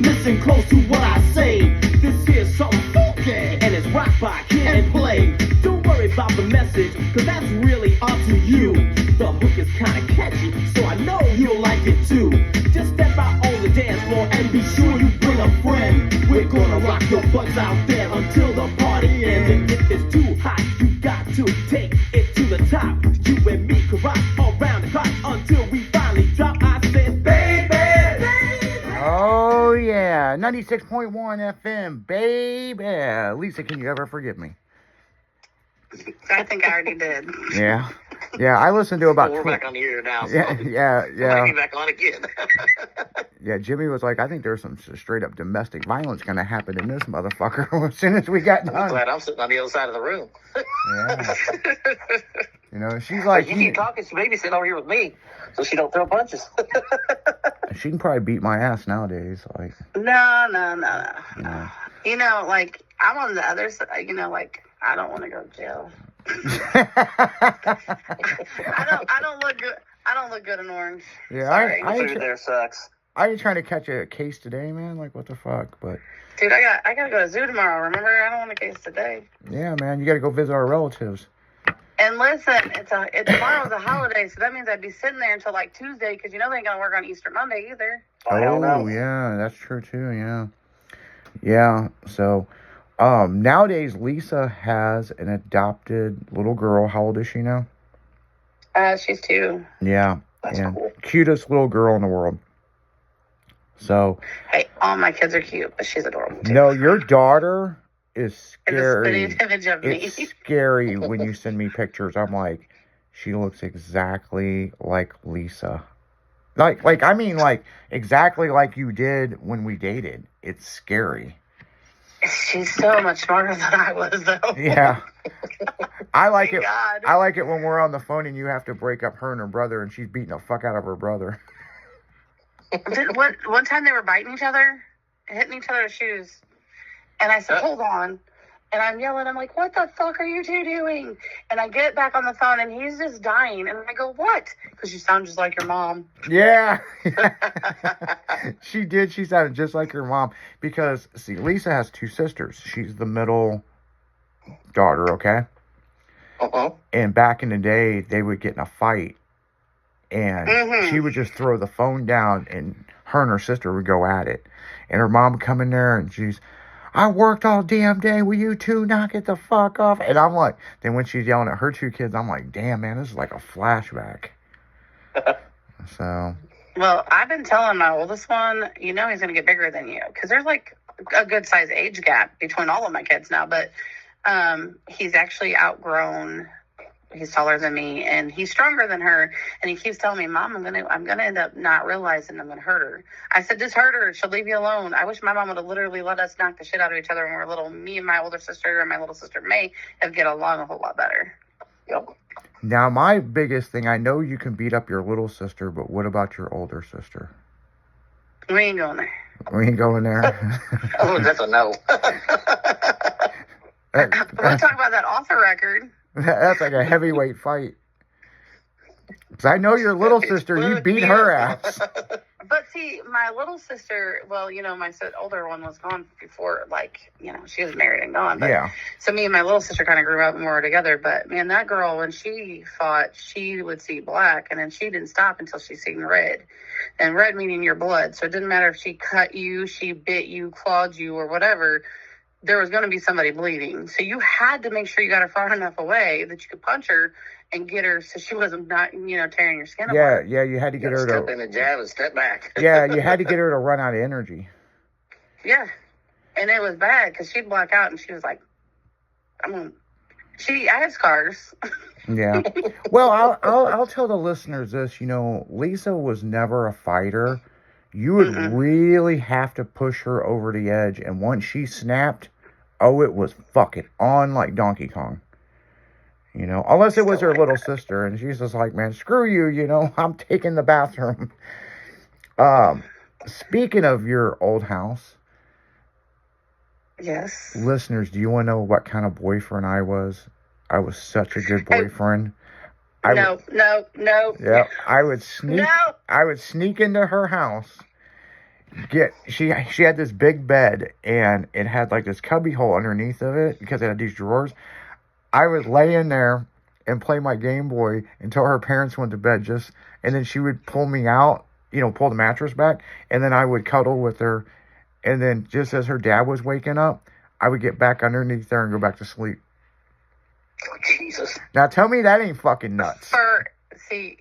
listen close to what I say. This here's something funky, and it's rock by Kid and Play. Don't worry about the message, cause that's really up to you. The hook is kinda catchy, so I know you'll like it too. Just step out on the dance floor and be sure you bring a friend. We're gonna rock your butts out there until the party ends. And if it's too hot, you got to take it to the top. You and me can rock around the clock until we finally drop. I said, baby, baby. Oh, yeah. 96.1 FM, baby. Lisa, can you ever forgive me? I think I already did. Yeah. Yeah, I listened to about... We're back on the air now. So Yeah. Might be back on again. Yeah, Jimmy was like, I think there's some straight up domestic violence going to happen in this motherfucker as soon as we got I'm done. glad I'm sitting on the other side of the room. Yeah. You know, she's like... You keep talking, she's babysitting over here with me, so she don't throw punches. She can probably beat my ass nowadays. Like, No. you know. You know, like, I'm on the other side, you know, like, I don't want to go to jail. I don't look good. I don't look good in orange. Yeah, Sorry. I Food there sucks. ain't trying to catch a case today, man. Like, what the fuck? But, Dude, I gotta go to zoo tomorrow. Remember, I don't want a case today. yeah, man, you got to go visit our relatives. And listen, tomorrow's a holiday, so that means I'd be sitting there until like Tuesday, because you know they ain't gonna work on Easter Monday either. I don't know. Yeah, that's true, too, yeah. Yeah, so... nowadays, Lisa has an adopted little girl. How old is she now? She's 2. Yeah. That's and cool. Cutest little girl in the world. So, Hey, all my kids are cute, but she's adorable too. no, your daughter is It's a scary. spitting image of me. It's scary when you send me pictures. I'm like, she looks exactly like Lisa. Like I mean, like exactly like you did when we dated. It's scary. She's so much smarter than I was, though. Yeah. I like it. God. I like it when we're on the phone and you have to break up her and her brother, and she's beating the fuck out of her brother. One time they were biting each other, hitting each other's shoes, and I said, "Hold on." And I'm yelling, I'm like, "What the fuck are you two doing?" And I get back on the phone, and he's just dying. And I go, "What?" Because you sound just like your mom. Yeah. She did. She sounded just like her mom. Because, see, Lisa has 2 sisters. She's the middle daughter, okay? Uh-huh. And back in the day, they would get in a fight. And she would just throw the phone down, and her sister would go at it. And her mom would come in there, and she's... I worked all damn day. Will you two knock it the fuck off? And I'm like, then when she's yelling at her 2 kids, I'm like, damn, man, this is like a flashback. So. Well, I've been telling my oldest one, you know he's going to get bigger than you. Because there's like a good size age gap between all of my kids now. But he's actually outgrown. He's taller than me, and he's stronger than her. And he keeps telling me, "Mom, I'm gonna end up not realizing I'm gonna hurt her." I said, "Just hurt her. She'll leave you alone." I wish my mom would have literally let us knock the shit out of each other when we were little. Me and my older sister and my little sister May have get along a whole lot better. Yep. Now, my biggest thing, I know you can beat up your little sister, but what about your older sister? We ain't going there. We ain't going there. Oh, that's a no. We're gonna talk about that off the record. That's like a heavyweight fight. Because I know your little sister, you beat her ass. But see, my little sister, well, you know, my older one was gone before, like, you know, she was married and gone. But, Yeah. So me and my little sister kind of grew up and we were together. But, man, that girl, when she fought, she would see black. And then she didn't stop until she seen red. And red meaning your blood. So it didn't matter if she cut you, she bit you, clawed you, or whatever. There was going to be somebody bleeding. So you had to make sure you got her far enough away that you could punch her and get her so she wasn't not, you know, tearing your skin apart. Yeah, you had to get her Step to... in and jab and step back. Yeah, you had to get her to run out of energy. Yeah. And it was bad because she'd black out and she was like, I had scars. Yeah. Well, I'll tell the listeners this, you know, Lisa was never a fighter. You would really have to push her over the edge, and once she snapped, oh, it was fucking on like Donkey Kong. You know, unless it was her little sister, and she's just like, man, screw you, you know, I'm taking the bathroom. Speaking of your old house. Yes. Listeners, do you want to know what kind of boyfriend I was? I was such a good boyfriend. No. Yeah, I would sneak. No. I would sneak into her house, she had this big bed, and it had like this cubby hole underneath of it because it had these drawers. I would lay in there and play my Game Boy until her parents went to bed, and then she would pull me out, pull the mattress back, and then I would cuddle with her, and then just as her dad was waking up, I would get back underneath there and go back to sleep. Oh, Jesus. Now tell me that ain't fucking nuts. We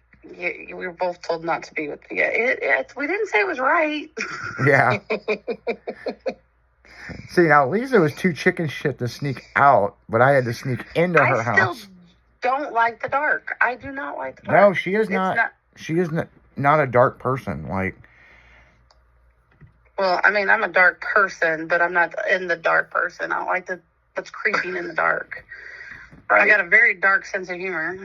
were both told not to be with the. We didn't say it was right. Yeah. See, now Lisa was too chicken shit to sneak out, but I had to sneak into her house. I still don't like the dark. I do not like the dark. No, she is not. She is not a dark person. Like. Well, I mean, I'm a dark person, but I'm not in the dark person. I don't like what's creeping in the dark. I got a very dark sense of humor.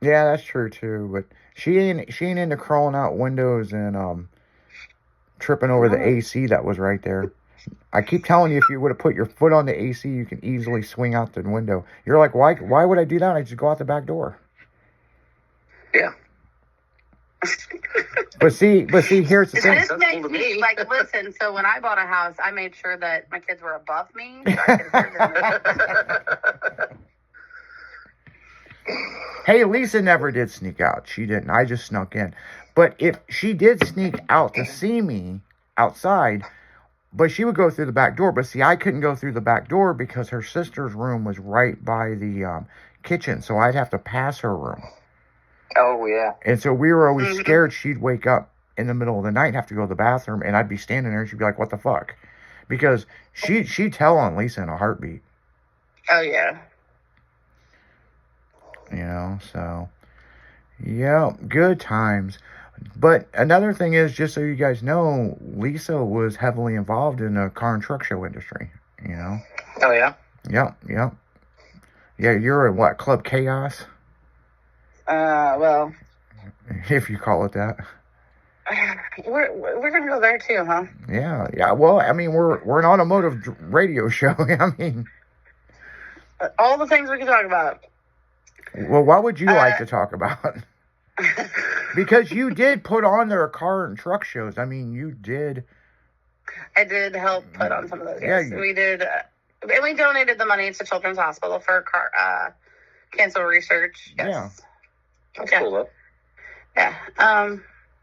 Yeah, that's true too. But she ain't into crawling out windows and tripping over the AC that was right there. I keep telling you, if you would have put your foot on the AC, you can easily swing out the window. You're like, why would I do that? I just go out the back door. Yeah. But see, here's the thing. This makes me, listen, so when I bought a house, I made sure that my kids were above me. So I could hear them. Hey, Lisa never did sneak out. She didn't. I just snuck in. But if she did sneak out to see me outside, but she would go through the back door. But see, I couldn't go through the back door because her sister's room was right by the kitchen. So I'd have to pass her room. Oh, yeah. And so we were always scared she'd wake up in the middle of the night and have to go to the bathroom. And I'd be standing there and she'd be like, what the fuck? Because she'd tell on Lisa in a heartbeat. Oh, yeah. So, yeah, good times. But another thing is, just so you guys know, Lisa was heavily involved in the car and truck show industry, Oh, yeah? Yep. Yeah, you're in what, Club Chaos? Well, if you call it that. we're gonna go there too, huh? Yeah. Well, I mean, we're an automotive radio show. I mean, all the things we can talk about. Well, what would you like to talk about? Because you did put on their car and truck shows. I mean, you did. I did help put on some of those. Yes, Yeah, we did. And we donated the money to Children's Hospital for cancer research. Yes. Yeah. That's cool, though. Yeah.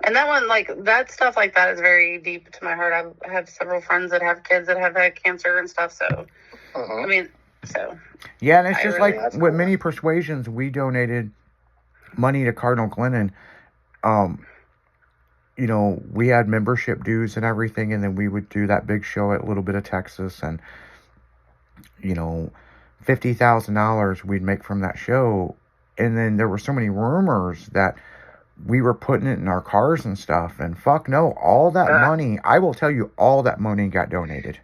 And that one, that stuff like that is very deep to my heart. I have several friends that have kids that have had cancer and stuff. So, I mean, so. Yeah, and it's just really, like with many persuasions, we donated money to Cardinal Glennon. We had membership dues and everything, and then we would do that big show at Little Bit of Texas, and $50,000 we'd make from that show. And then there were so many rumors that we were putting it in our cars and stuff, and fuck no, all that money, I will tell you, all that money got donated.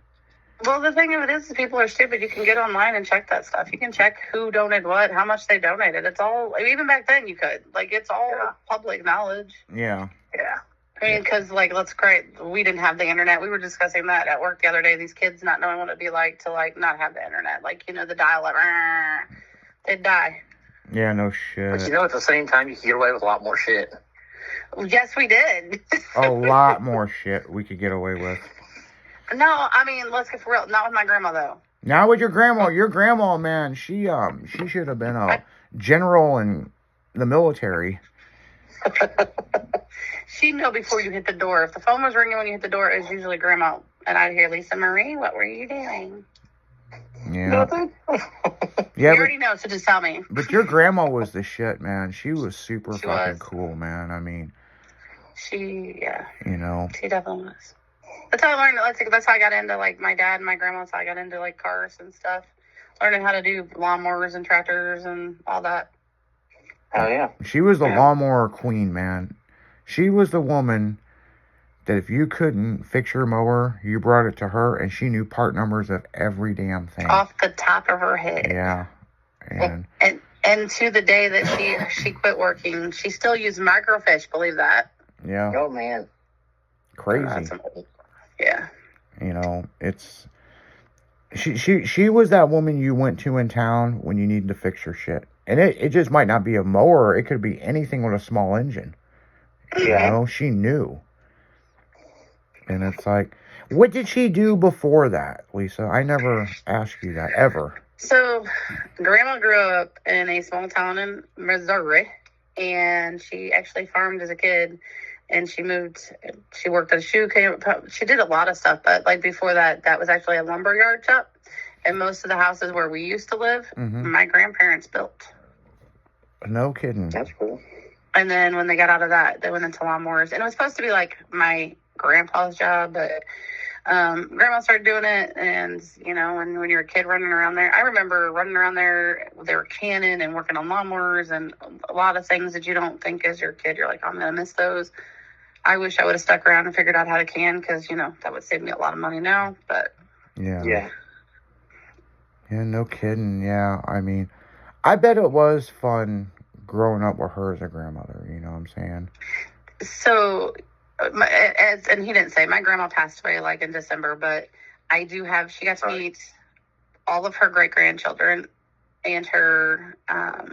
Well, the thing of it is people are stupid. You can get online and check that stuff. You can check who donated what, how much they donated. It's all, even back then you could. It's all public knowledge. Yeah. Yeah. I mean, because, let's great. We didn't have the internet. We were discussing that at work the other day. These kids not knowing what it'd be like to, not have the internet. The dial-up, they'd die. Yeah, no shit. But at the same time, you could get away with a lot more shit. Yes, we did. A lot more shit we could get away with. No, I mean, let's get for real. Not with my grandma, though. Now with your grandma, man, she should have been a general in the military. She'd know before you hit the door. If the phone was ringing when you hit the door, it was usually grandma. And I'd hear, Lisa Marie, what were you doing? Yeah. You already know, so just tell me. But your grandma was the shit, man. She was super fucking cool, man. I mean. She definitely was. That's how I learned. That's how I got into my dad and my grandma. That's how I got into cars and stuff. Learning how to do lawnmowers and tractors and all that. Oh yeah. She was the lawnmower queen, man. She was the woman that if you couldn't fix your mower, you brought it to her, and she knew part numbers of every damn thing off the top of her head. Yeah. And to the day that she quit working, she still used microfiche. Believe that? Yeah. Oh man. Crazy. Yeah. It's she was that woman you went to in town when you needed to fix your shit. And it just might not be a mower, it could be anything with a small engine. She knew. And it's like, what did she do before that, Lisa? I never asked you that, ever. So, Grandma grew up in a small town in Missouri, and she actually farmed as a kid. And she worked at a shoe camp. She did a lot of stuff, but like before that, that was actually a lumber yard shop. And most of the houses where we used to live, my grandparents built. No kidding. That's cool. And then when they got out of that, they went into lawnmowers. And it was supposed to be like my grandpa's job, but Grandma started doing it. And, you know, when you're a kid running around there, I remember running around there, they were canning and working on lawnmowers and a lot of things that you don't think as your kid. You're like, I'm going to miss those. I wish I would have stuck around and figured out how to can because, you know, that would save me a lot of money now. But Yeah, no kidding. Yeah, I mean, I bet it was fun growing up with her as a grandmother. You know what I'm saying? So, and he didn't say, my grandma passed away like in December, but she got to meet all of her great-grandchildren and her, I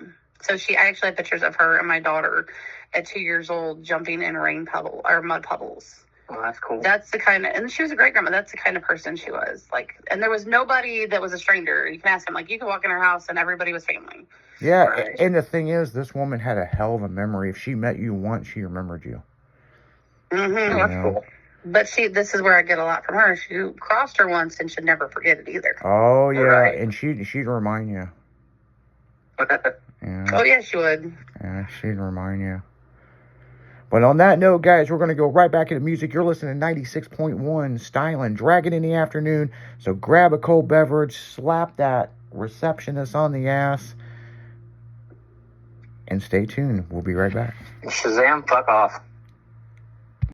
actually have pictures of her and my daughter at 2 years old jumping in mud puddles. Oh, that's cool. That's the kind of, and she was a great grandma. That's the kind of person she was. Like, and there was nobody that was a stranger. You can ask him, like, you can walk in her house and everybody was family. Yeah, Right. and the thing is, this woman had a hell of a memory. If she met you once, she remembered you. Mm-hmm. That's Yeah. cool. But this is where I get a lot from her. She crossed her once and should never forget it either. Oh yeah, Right. and she'd remind you. Yeah, Oh, yeah, she would. yeah, she'd remind you. But on that note, guys, we're gonna go right back into music. You're listening to 96.1 Styling, Dragon in the afternoon. So grab a cold beverage, slap that receptionist on the ass, and stay tuned. We'll be right back. Shazam, fuck off.